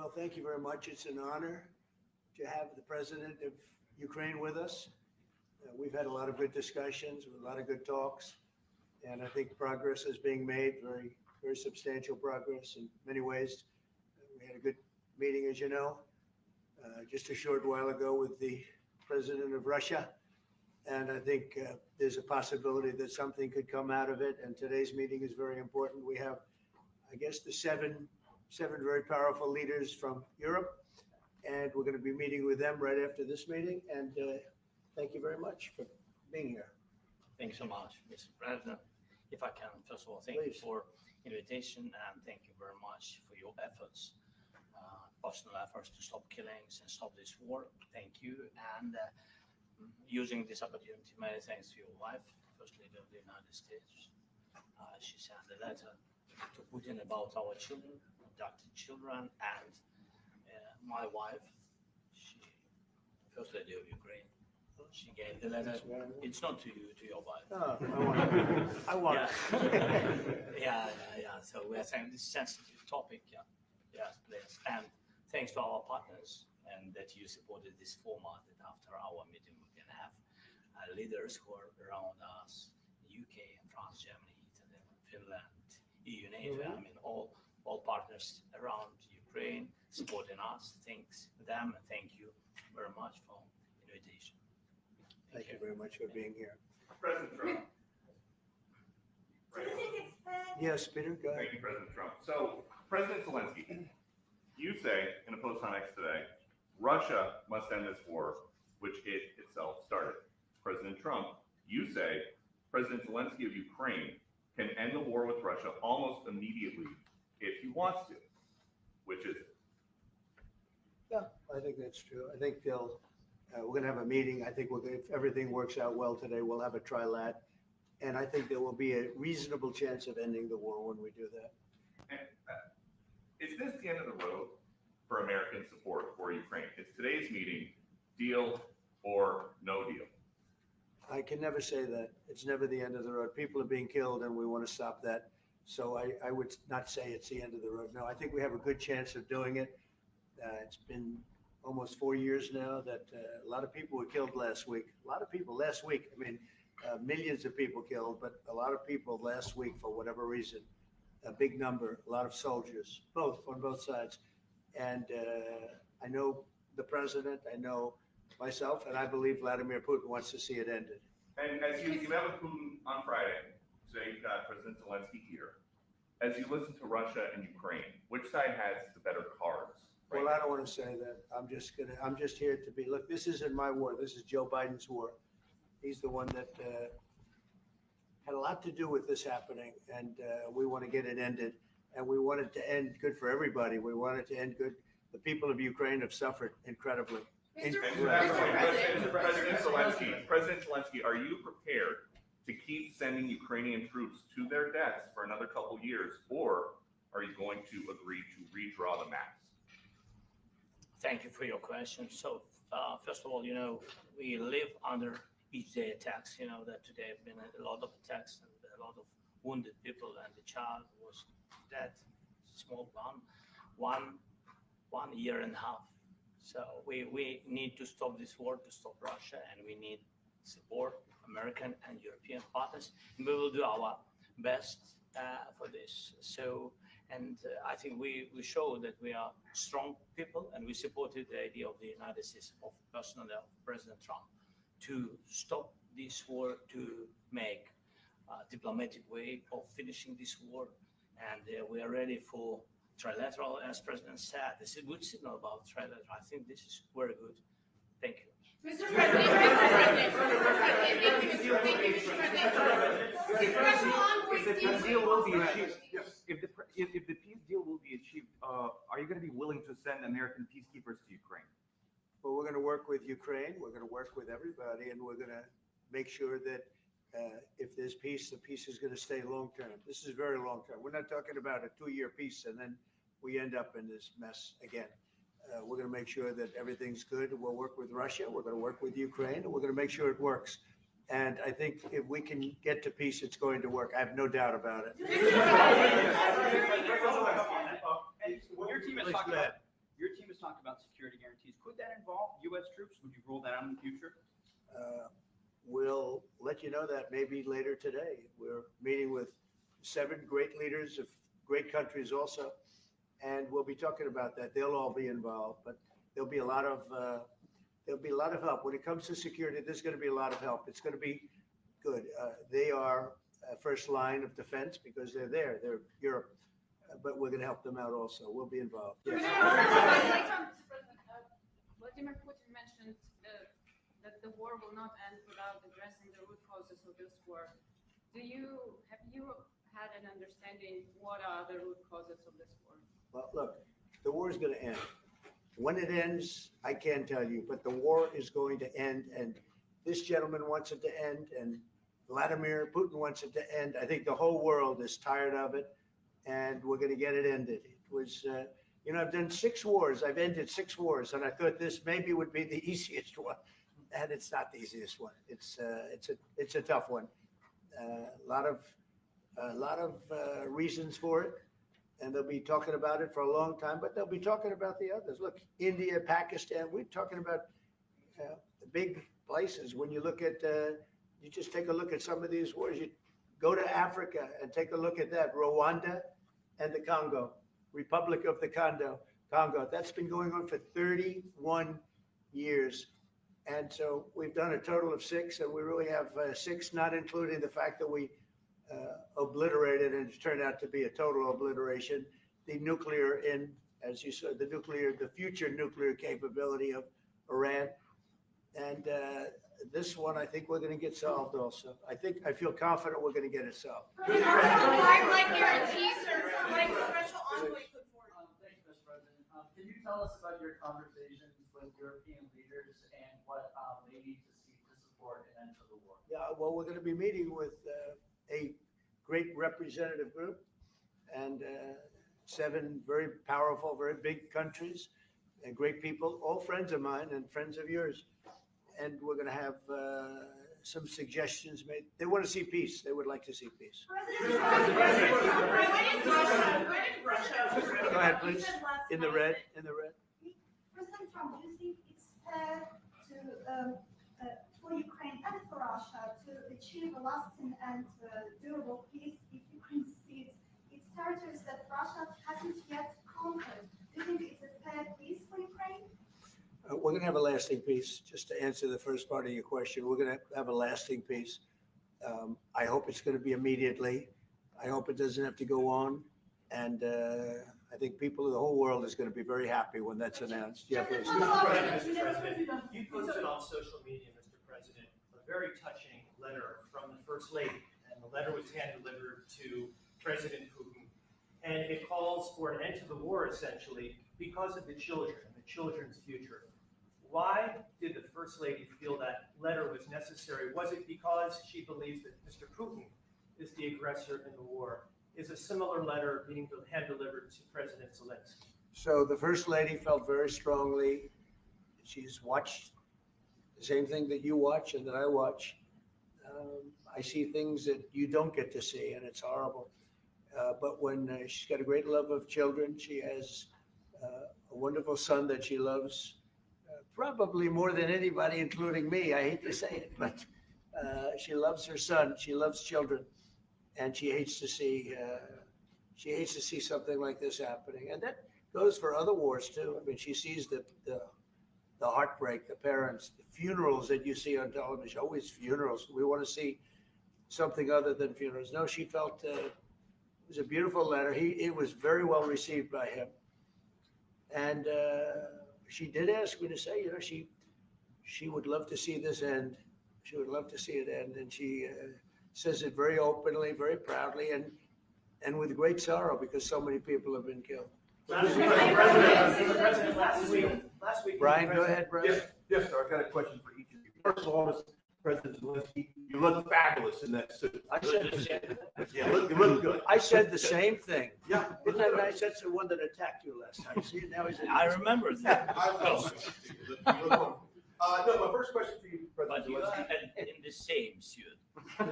Well, thank you very much. It's an honor to have the president of Ukraine with us. We've had a lot of good discussions, a lot of good talks, and I think progress is being made, very substantial progress in many ways. We had a good meeting, as you know, just a short while ago with the president of Russia, and I think there's a possibility that something could come out of it, and today's meeting is very important. We have, I guess, the seven very powerful leaders from Europe, and we're going to be meeting with them right after this meeting. And thank you very much for being here. Thank you so much, Mr. President. If I can, first of all, thank you for invitation, and thank you very much for your efforts, personal efforts to stop killings and stop this war. Thank you. And using this opportunity, many thanks to your wife, First Lady of the United States. She sent a letter to Putin about our children, abducted children, and my wife, First Lady of Ukraine, she gave the letter. It's not to you, to your wife. Oh, I want it. Yeah. So we're saying this sensitive topic. Yeah. Yes, please. And thanks to our partners and that you supported this format. That after our meeting we can have leaders who are around us, UK, France, Germany, Italy, Finland, EU, NATO. I mean, all partners around Ukraine supporting us. Thanks to them, and thank you very much for invitation. Thank you very much for being here. President Trump. Yes, Peter, go ahead. Thank you, President Trump. So, President Zelensky, you say in a post on X today, Russia must end this war, which it itself started. President Trump, you say President Zelensky of Ukraine can end the war with Russia almost immediately if he wants to. Which is it? Yeah, I think that's true. I think we're going to have a meeting. I think if everything works out well today, we'll have a trilat. And I think there will be a reasonable chance of ending the war when we do that. And, is this the end of the road for American support for Ukraine? Is today's meeting deal or no deal? I can never say that. It's never the end of the road. People are being killed and we want to stop that. So I would not say it's the end of the road. No, I think we have a good chance of doing it. It's been almost 4 years now that a lot of people were killed last week. A lot of people last week. I mean, millions of people killed, but a lot of people last week for whatever reason. A big number, a lot of soldiers, on both sides. And I know the president, I know myself, and I believe Vladimir Putin wants to see it ended. And as you met with Putin on Friday, today you've got President Zelensky here. As you listen to Russia and Ukraine, which side has the better cards? Well, I don't want to say that. I'm just here to be, look, this isn't my war. This is Joe Biden's war. He's the one that had a lot to do with this happening, and we want to get it ended. And we want it to end good for everybody. We want it to end good. The people of Ukraine have suffered incredibly. President Zelensky, are you prepared to keep sending Ukrainian troops to their deaths for another couple years, or are you going to agree to redraw the maps? Thank you for your question. So, first of all, we live under each day attacks. That today have been a lot of attacks and a lot of wounded people, and the child was dead, small one year and a half. So we need to stop this war, to stop Russia, and we need support, American and European partners, and we will do our best for this. So, and I think we show that we are strong people, and we supported the idea of the United States, of personally of President Trump, to stop this war, to make a diplomatic way of finishing this war, and we are ready for trilateral, as President said. This is a good signal about trilateral. I think this is very good. Thank you. Mr. President, if the peace deal will be achieved, are you going to be willing to send American peacekeepers to Ukraine? Well, we're going to work with Ukraine. We're going to work with everybody, and we're going to make sure that if there's peace, the peace is going to stay long term. This is very long term. We're not talking about a 2-year peace and then we end up in this mess again. We're going to make sure that everything's good. We'll work with Russia. We're going to work with Ukraine, and we're going to make sure it works. And I think if we can get to peace, it's going to work. I have no doubt talk about security guarantees. Could that involve U.S. troops? Would you rule that out in the future? We'll let you know that maybe later today. We're meeting with 7 great leaders of great countries also, and we'll be talking about that. They'll all be involved, but there'll be a lot of help when it comes to security. There's going to be a lot of help. It's going to be good. They are first line of defense because they're there. They're Europe, but we're going to help them out also. We'll be involved. Yes. Vladimir Putin mentioned that the war will not end without addressing the root causes of this war. Have you had an understanding what are the root causes of this war? Well, look, the war is going to end. When it ends, I can't tell you, but the war is going to end, and this gentleman wants it to end, and Vladimir Putin wants it to end. I think the whole world is tired of it, and we're going to get it ended. It was, I've done 6 wars. I've ended 6 wars, and I thought this maybe would be the easiest one, and it's not the easiest one. It's a tough one. A lot of reasons for it, and they'll be talking about it for a long time. But they'll be talking about the others. Look, India, Pakistan. We're talking about the big places. When you look at, you just take a look at some of these wars. You go to Africa and take a look at that. Rwanda and the Congo, Republic of the Congo. That's been going on for 31 years. And so we've done a total of 6, and we really have 6, not including the fact that we obliterated, and it turned out to be a total obliteration, the nuclear, as you said, the future nuclear capability of Iran. And this one, I think we're going to get solved also. I feel confident we're going to get it solved. Like guarantees or like special envoy put forward. Thank you, Mr. President. Can you tell us about your conversations with European leaders and what they need to see to support an end to the war? Yeah, well, we're going to be meeting with a great representative group and 7 very powerful, very big countries and great people, all friends of mine and friends of yours. And we're going to have some suggestions made. They want to see peace. They would like to see peace. President Trump, Go ahead, please. In the red. President Trump, do you think it's fair for Ukraine and for Russia to achieve a lasting and durable peace if Ukraine cedes its territories that Russia hasn't yet conquered? Do you think it's a fair peace for Ukraine? We're going to have a lasting peace. Just to answer the first part of your question, we're going to have a lasting peace. I hope it's going to be immediately. I hope it doesn't have to go on. And I think people of the whole world is going to be very happy when that's announced. Yeah, please. Mr. President, you posted on social media, Mr. President, a very touching letter from the First Lady, and the letter was hand-delivered to President Putin, and it calls for an end to the war, essentially, because of the children and the children's future. Why did the First Lady feel that letter was necessary? Was it because she believes that Mr. Putin is the aggressor in the war? Is a similar letter being hand-delivered to President Zelensky? So the First Lady felt very strongly. She's watched the same thing that you watch and that I watch. I see things that you don't get to see, and it's horrible. But when she's got a great love of children, she has a wonderful son that she loves, probably more than anybody, including me. I hate to say it, but she loves her son. She loves children, and she hates to see something like this happening. And that goes for other wars too. I mean, she sees the heartbreak, the parents, the funerals that you see on television. Always funerals. We want to see something other than funerals. No, she felt it was a beautiful letter. It was very well received by him. And she did ask me to say, she would love to see this end. She would love to see it end. And she says it very openly, very proudly, and with great sorrow because so many people have been killed. Last week, Brian, go ahead, Brian. Yes, sir. I've got a question for each of you. First of all, Mr. President Zelensky, you look fabulous in that suit. I said the same. Yeah, you look good. I said the same thing. Yeah. Isn't that nice? That's the one that attacked you last time. See, now he's. I remember that. No, my first question for you, But President you Zelensky. are in the same suit. I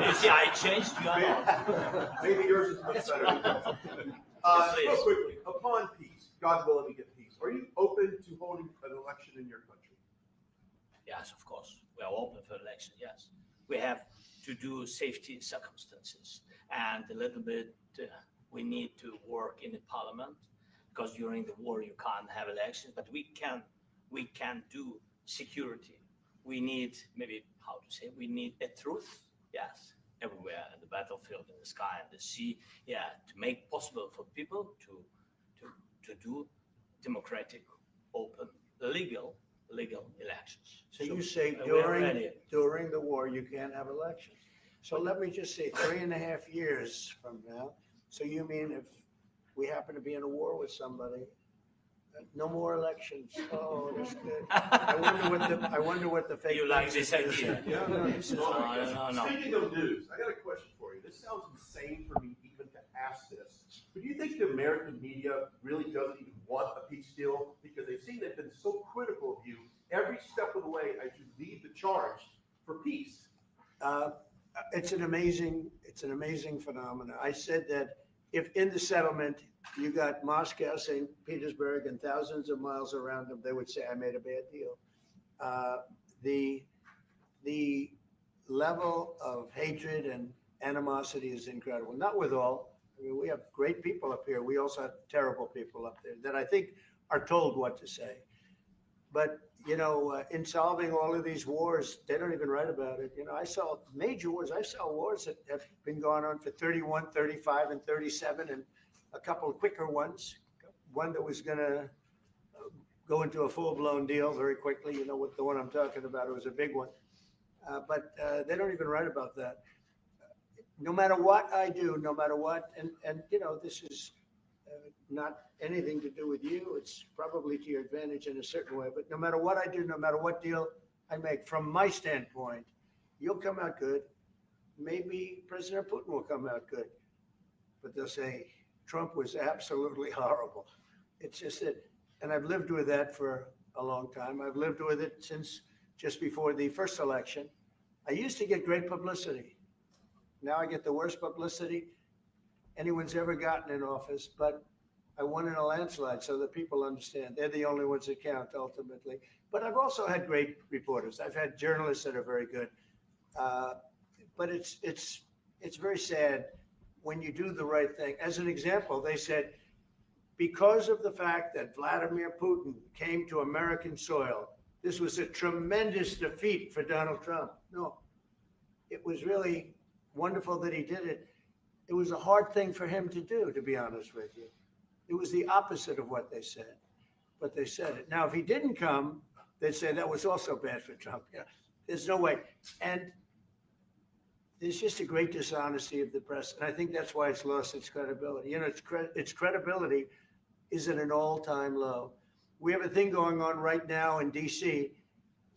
You see, I changed you a lot. Maybe yours is much better. Yes, please. Real quickly, upon peace, God willing, we get peace. Are you open to holding an election in your country? Yes, of course. We are open for election, yes. We have to do safety circumstances. And a little bit, we need to work in the parliament because during the war you can't have elections, but we can do security. We need, maybe, how to say, we need a truth, yes, everywhere, in the battlefield, in the sky, in the sea, yeah, to make possible for people to do democratic, open, legal elections. So you say we're ready. during the war, you can't have elections. So let me just say 3.5 years from now. So you mean if we happen to be in a war with somebody, no more elections? Oh, that's good. I wonder what the fake. You like this news is. idea? No, This is No. Speaking of news, I got a question for you. This sounds insane for me even to ask this. But do you think the American media really doesn't even want a peace deal? Because they've seen they've been so critical of you every step of the way as you lead the charge for peace. It's an amazing phenomenon. I said that if in the settlement you got Moscow, St. Petersburg, and thousands of miles around them, they would say I made a bad deal. The level of hatred and animosity is incredible. Not with all. I mean, we have great people up here. We also have terrible people up there that I think are told what to say. But, in solving all of these wars, they don't even write about it. I saw major wars. I saw wars that have been going on for 31, 35, and 37, and a couple of quicker ones. One that was going to go into a full-blown deal very quickly. What the one I'm talking about, it was a big one. But they don't even write about that. No matter what I do, no matter what, and this is not anything to do with you. It's probably to your advantage in a certain way. But no matter what I do, no matter what deal I make, from my standpoint, you'll come out good. Maybe President Putin will come out good. But they'll say Trump was absolutely horrible. It's just that, and I've lived with that for a long time. I've lived with it since just before the first election. I used to get great publicity. Now I get the worst publicity anyone's ever gotten in office, but I won in a landslide so that people understand. They're the only ones that count ultimately. But I've also had great reporters. I've had journalists that are very good. But it's very sad when you do the right thing. As an example, they said, because of the fact that Vladimir Putin came to American soil, this was a tremendous defeat for Donald Trump. No, it was really wonderful that he did it. It was a hard thing for him to do, to be honest with you. It was the opposite of what they said, but they said it. Now, if he didn't come, they'd say that was also bad for Trump. Yeah, there's no way. And there's just a great dishonesty of the press. And I think that's why it's lost its credibility. Its credibility is at an all-time low. We have a thing going on right now in DC.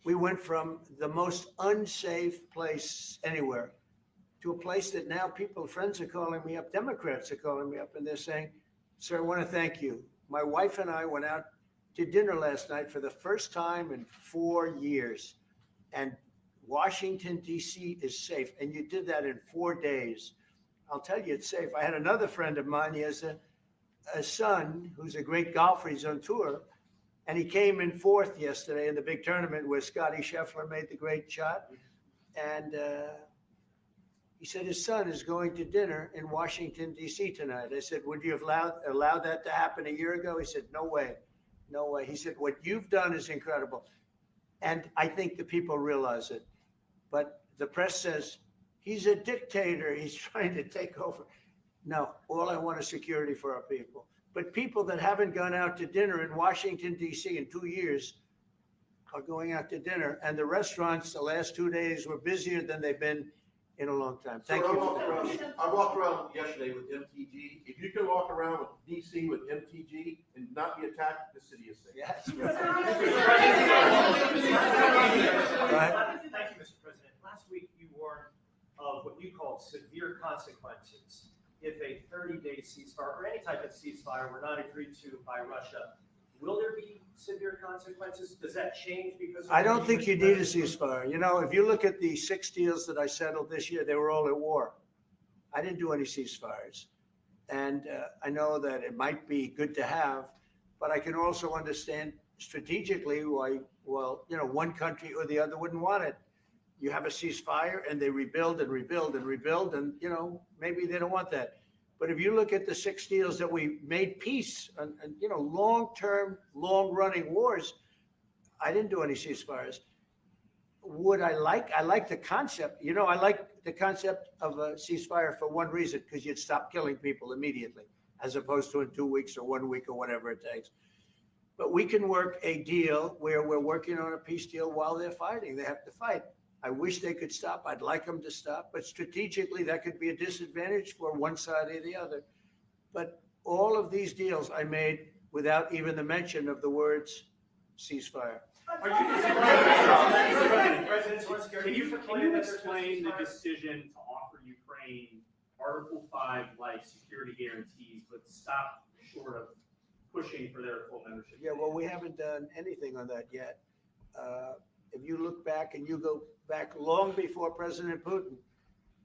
We went from the most unsafe place anywhere to a place that now friends are calling me up, Democrats are calling me up, and they're saying, sir, I want to thank you. My wife and I went out to dinner last night for the first time in 4 years. And Washington, D.C. is safe. And you did that in 4 days. I'll tell you, it's safe. I had another friend of mine. He has a son who's a great golfer. He's on tour. And he came in fourth yesterday in the big tournament where Scotty Scheffler made the great shot. And he said his son is going to dinner in Washington, D.C. tonight. I said, would you have allowed that to happen a year ago? He said, no way. No way. He said, what you've done is incredible. And I think the people realize it. But the press says, he's a dictator. He's trying to take over. No, all I want is security for our people. But people that haven't gone out to dinner in Washington, D.C. in 2 years are going out to dinner. And the restaurants the last 2 days were busier than they've been in a long time. Thank you for the question. I walked around yesterday with MTG. If you can walk around with DC with MTG and not be attacked, the city is safe. Yes. Thank you, Mr. President. Last week, you warned of what you called severe consequences if a 30-day ceasefire or any type of ceasefire were not agreed to by Russia. Will there be severe consequences? Does that change because of I don't think you need a ceasefire. If you look at the 6 deals that I settled this year, they were all at war. I didn't do any ceasefires. And I know that it might be good to have, but I can also understand strategically why, well, one country or the other wouldn't want it. You have a ceasefire and they rebuild and rebuild and rebuild, and maybe they don't want that. But if you look at the 6 deals that we made peace and long-term, long-running wars, I didn't do any ceasefires. I like the concept. I like the concept of a ceasefire for one reason, because you'd stop killing people immediately, as opposed to in 2 weeks or 1 week or whatever it takes. But we can work a deal where we're working on a peace deal while they're fighting. They have to fight. I wish they could stop. I'd like them to stop. But strategically, that could be a disadvantage for one side or the other. But all of these deals I made without even the mention of the words ceasefire. Can you explain the decision to offer Ukraine Article 5 like security guarantees, but stop short of pushing for their full membership? Yeah, well, we haven't done anything on that yet. If you look back and you go back long before President Putin,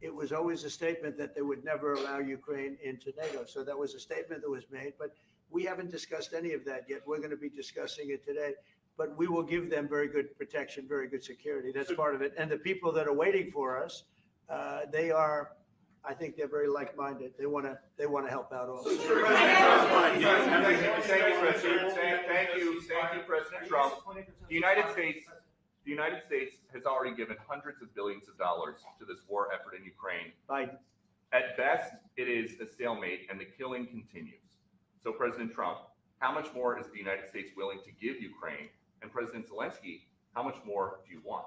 it was always a statement that they would never allow Ukraine into NATO. So that was a statement that was made, but we haven't discussed any of that yet. We're going to be discussing it today, but we will give them very good protection, very good security. That's part of it. And the people that are waiting for us, I think they're very like-minded. They want to help out also. Thank you, President Trump. The United States has already given hundreds of billions of dollars to this war effort in Ukraine. Biden. At best, it is a stalemate, and the killing continues. So, President Trump, how much more is the United States willing to give Ukraine? And President Zelensky, how much more do you want?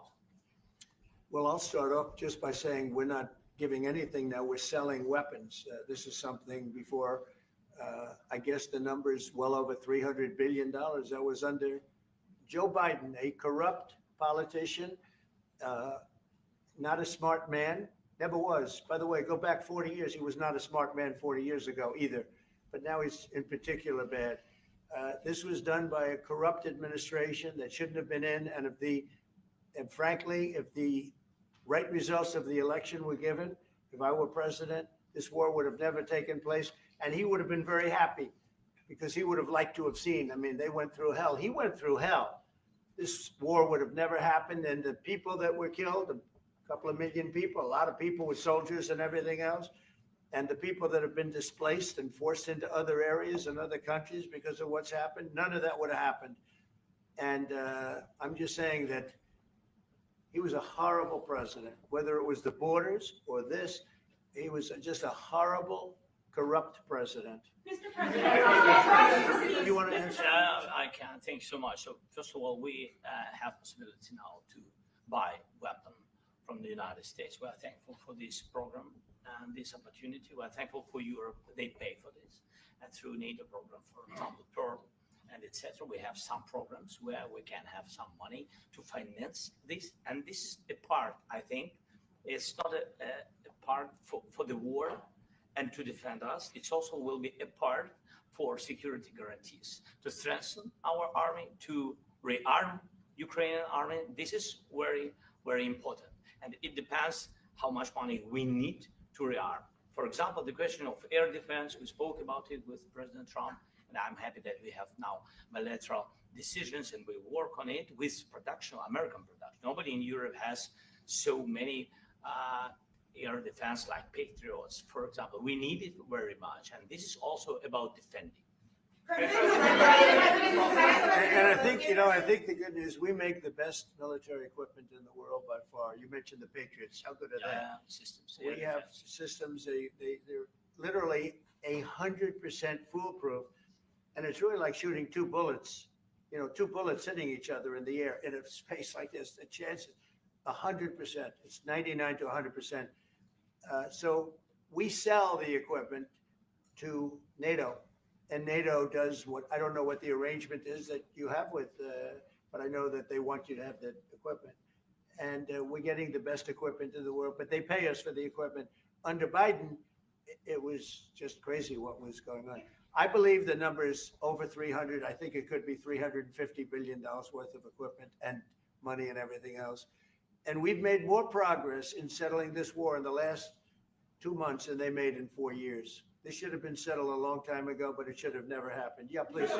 Well, I'll start off just by saying we're not giving anything now. We're selling weapons. This is something before, I guess the number is well over $300 billion. That was under Joe Biden, a corrupt politician, not a smart man, never was. By the way, go back 40 years. He was not a smart man 40 years ago either, but now he's in particular bad. This was done by a corrupt administration that shouldn't have been in. And frankly, if the right results of the election were given, if I were president, this war would have never taken place. And he would have been very happy, because he would have liked to have seen. I mean, they went through hell. He went through hell. This war would have never happened. And the people that were killed, a couple of million people, a lot of people with soldiers and everything else, and the people that have been displaced and forced into other areas and other countries because of what's happened, none of that would have happened. And I'm just saying that he was a horrible president, whether it was the borders or this. He was just a horrible, corrupt president. Mr. President, You want to answer? I can. Thank you so much. So first of all, we have possibility now to buy weapon from the United States. We are thankful for this program and this opportunity. We are thankful for Europe. They pay for this. And through NATO program, for example, Pearl and etc., we have some programs where we can have some money to finance this. And this is a part, I think, it's not a part for the war and to defend us. It also will be a part for security guarantees, to strengthen our army, to rearm Ukrainian army. This is very, very important. And it depends how much money we need to rearm. For example, the question of air defense, we spoke about it with President Trump, and I'm happy that we have now bilateral decisions and we work on it with production, American production. Nobody in Europe has so many air defense like Patriots, for example. We need it very much, and this is also about defending. And I think, I think the good news, we make the best military equipment in the world by far. You mentioned the Patriots. How good are they? Systems. We have systems, they're literally 100% foolproof. And it's really like shooting two bullets, two bullets hitting each other in the air in a space like this. The chance is 100%. It's 99 to 100%. So we sell the equipment to NATO. And NATO does what, I don't know what the arrangement is that you have with, but I know that they want you to have the equipment. And we're getting the best equipment in the world, but they pay us for the equipment. Under Biden, it was just crazy what was going on. I believe the number is over 300. I think it could be $350 billion worth of equipment and money and everything else. And we've made more progress in settling this war in the last 2 months than they made in 4 years. This should have been settled a long time ago, but it should have never happened. Yeah, please. You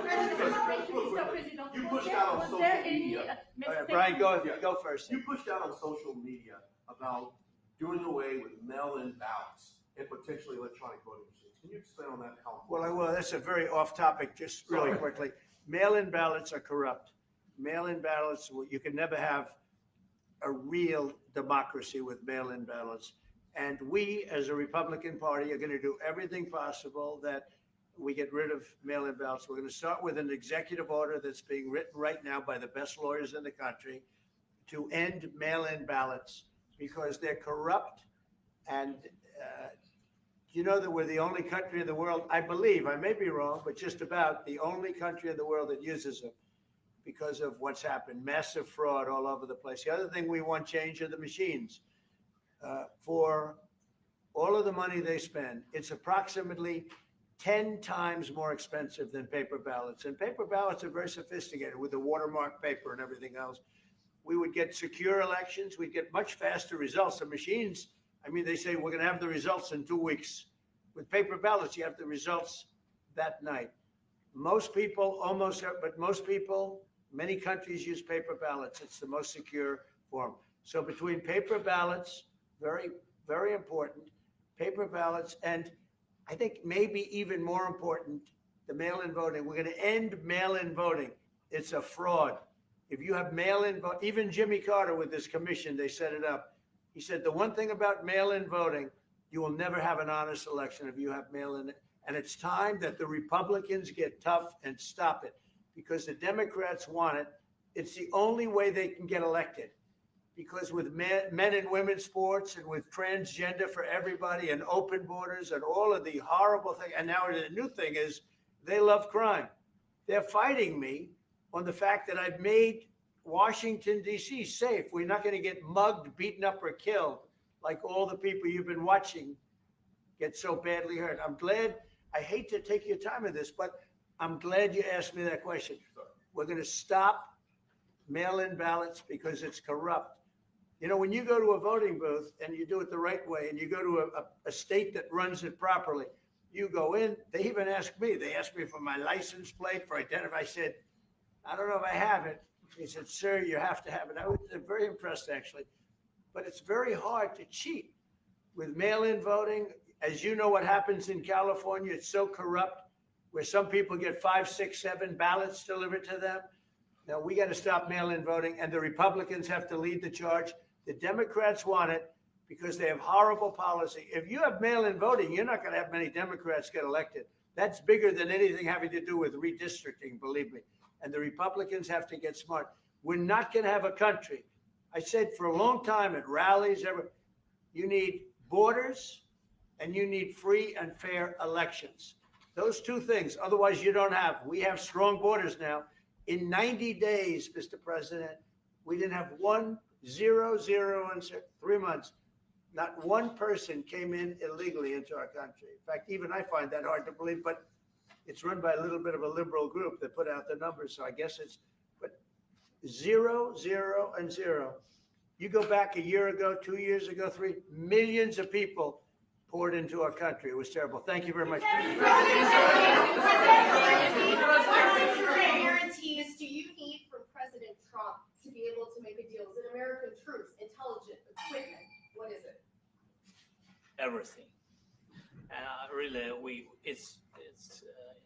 pushed out on social media. All right, Brian, go first. You pushed out on social media about doing away with mail-in ballots and potentially electronic voting machines. Can you explain on that? How? Well, that's a very off topic, just really quickly. Mail-in ballots are corrupt. Mail-in ballots, you can never have a real democracy with mail-in ballots. And we, as a Republican Party, are going to do everything possible that we get rid of mail-in ballots. We're going to start with an executive order that's being written right now by the best lawyers in the country to end mail-in ballots because they're corrupt. And you know that we're the only country in the world, I believe, I may be wrong, but just about the only country in the world that uses them because of what's happened, massive fraud all over the place. The other thing we want change are the machines. For all of the money they spend, it's approximately 10 times more expensive than paper ballots. And paper ballots are very sophisticated with the watermark paper and everything else. We would get secure elections. We'd get much faster results. The machines, I mean, they say we're going to have the results in 2 weeks. With paper ballots, you have the results that night. Most people, but most people, many countries use paper ballots. It's the most secure form. So between paper ballots, very, very important, paper ballots, and I think maybe even more important, the mail-in voting. We're going to end mail-in voting. It's a fraud. If you have mail-in vote, even Jimmy Carter with this commission, they set it up. He said the one thing about mail-in voting, you will never have an honest election if you have mail-in. And it's time that the Republicans get tough and stop it because the Democrats want it. It's the only way they can get elected. Because with men and women's sports and with transgender for everybody and open borders and all of the horrible things, and now the new thing is they love crime. They're fighting me on the fact that I've made Washington, D.C. safe. We're not going to get mugged, beaten up, or killed like all the people you've been watching get so badly hurt. I'm glad, I hate to take your time in this, but I'm glad you asked me that question. We're going to stop mail-in ballots because it's corrupt. You know, when you go to a voting booth and you do it the right way and you go to a state that runs it properly, you go in, they even ask me, they asked me for my license plate, for identity. I said, I don't know if I have it. He said, sir, you have to have it. I was very impressed, actually. But it's very hard to cheat with mail-in voting. As you know what happens in California, it's so corrupt where some people get 5, 6, 7 ballots delivered to them. Now, we got to stop mail-in voting, and the Republicans have to lead the charge. The Democrats want it because they have horrible policy. If you have mail-in voting, you're not going to have many Democrats get elected. That's bigger than anything having to do with redistricting, believe me. And the Republicans have to get smart. We're not going to have a country. I said for a long time at rallies, you need borders and you need free and fair elections. Those two things. Otherwise, you don't have. We have strong borders now. In 90 days, Mr. President, we didn't have 0, 0, and 3 months. Not one person came in illegally into our country. In fact, even I find that hard to believe, but it's run by a little bit of a liberal group that put out the numbers. So I guess but 0, 0, and 0. You go back a year ago, 2 years ago, 3 millions of people poured into our country. It was terrible. Thank you very much. What guarantees do you need from President Trump to be able to make a deal? Is it American troops, intelligence, equipment? What is it? Everything. And really, it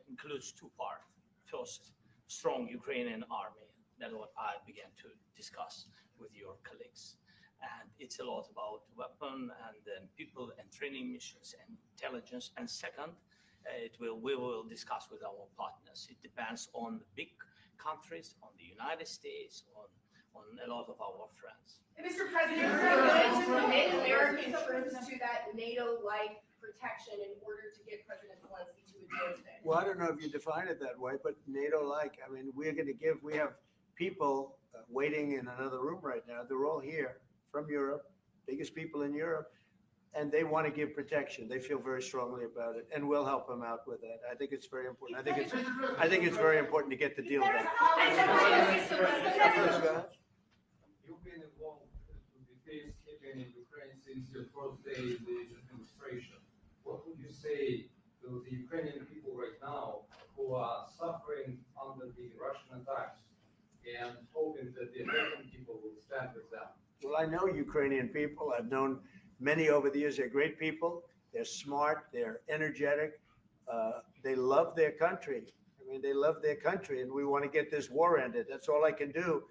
includes 2 parts. First, strong Ukrainian army. That's what I began to discuss with your colleagues. And it's a lot about weapon and then people and training missions and intelligence. And second, we will discuss with our partners. It depends on the big countries, on the United States, on a lot of our friends. Mr. President, are you going to commit American troops to that NATO-like protection in order to get President Zelensky to a deal today? Well, I don't know if you define it that way, but NATO-like, I mean, we have people waiting in another room right now. They're all here from Europe, biggest people in Europe, and they want to give protection. They feel very strongly about it, and we'll help them out with that. I think it's very important. I think it's very important to get the deal done. You've been involved with the peacekeeping in Ukraine since your first day in the administration. What would you say to to the Ukrainian people right now who are suffering under the Russian attacks and hoping that the American people will stand with them. Well, I know Ukrainian people. I've known many over the years. They're great people. They're smart. They're energetic. They love their country. I mean, they love their country, and we want to get this war ended. That's all I can do.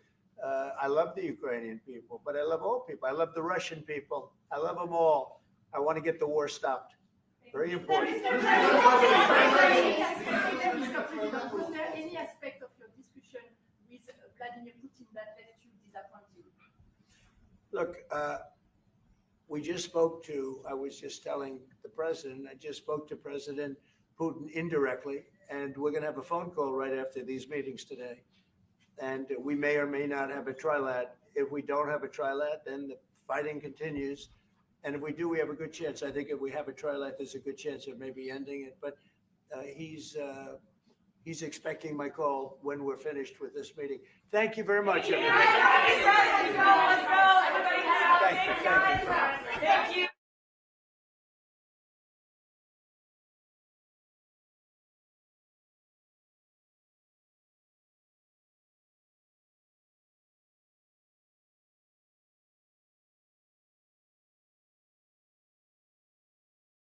I love the Ukrainian people, but I love all people. I love the Russian people. I love them all. I want to get the war stopped. Very important. Was there any aspect of your discussion with Vladimir Putin that left you disappointed? Look, we just spoke to, I was just telling the president, I just spoke to President Putin indirectly, and we're going to have a phone call right after these meetings today. And we may or may not have a trilat. If we don't have a trilat, then the fighting continues. And if we do, we have a good chance. I think if we have a trilat, there's a good chance of maybe ending it. But he's expecting my call when we're finished with this meeting. Thank you very much, everybody. Thank you.